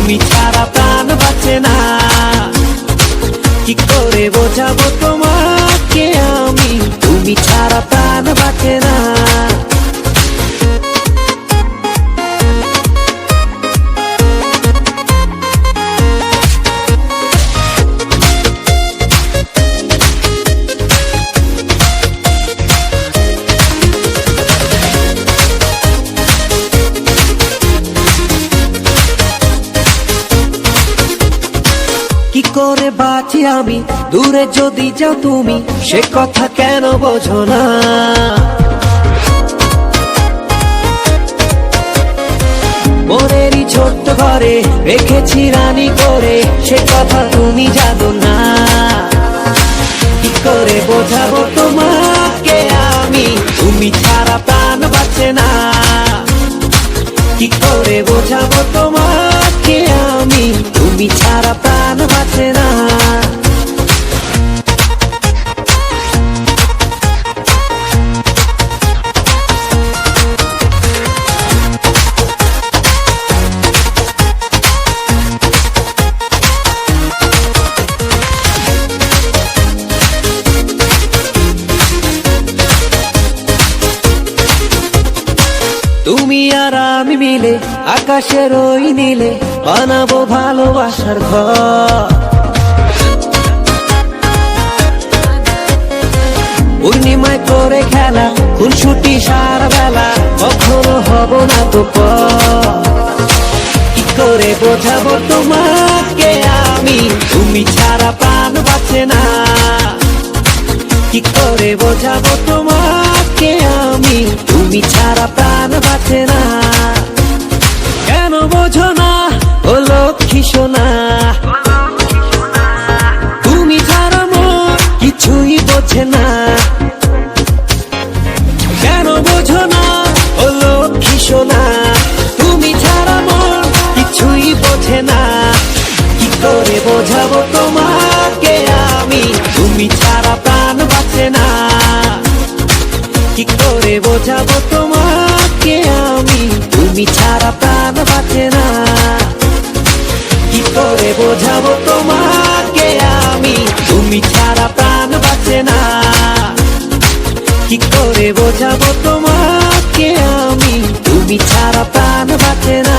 তুমি ছাড়া প্রাণ বাঁচে না। কি করে বোঝাবো তোমাকে আমি, তুমি ছাড়া প্রাণ বাঁচে না। কি করে বাঁচি আমি দূরে যদি যাও তুমি, সে কথা কেন বোঝো না। মনেরই ছোট্ট ঘরে রেখেছি রানী করে, সে কথা তুমি জানো না। কি করে বোঝাবো তোমাকে আমি, তুমি ছাড়া প্রাণ বাঁচে না। কি করে বোঝাবো তোমাকে আমি, তুমি ছাড়া প্রাণ বাঁচে না। তুমি আর আমি মিলে আকাশের ওই নীলে বানাবো ভালোবাসার ঘর। পূর্ণিমায় করে খেলা খুনসুটি সারা বেলা, কখনো হব না তো পর। কি করে বোঝাবো তোমাকে আমি, তুমি ছাড়া প্রাণ বাঁচে না। কি করে বোঝাবো তোমাকে আমি, তুমি ছাড়া প্রাণ বাঁচে না। কেন বোঝো না ও লক্ষ্মী সোনা, তুমি ছাড়া মোর কিছুই বোঝে না। কেন বোঝো না ও লক্ষ্মী সোনা, তুমি ছাড়া মোর কিছুই বোঝে না। কি করে বোঝাবো তোমাকে আমি, তুমি ছাড়া প্রাণ বাঁচে না। কি করে বোঝাবো তোমাকে আমি, তুমি ছাড়া প্রাণ বাঁচে না। কি করে বোঝাবো তোমাকে আমি, তুমি ছাড়া প্রাণ বাঁচে না। কি করে বোঝাবো তোমাকে আমি, তুমি ছাড়া প্রাণ বাঁচে না।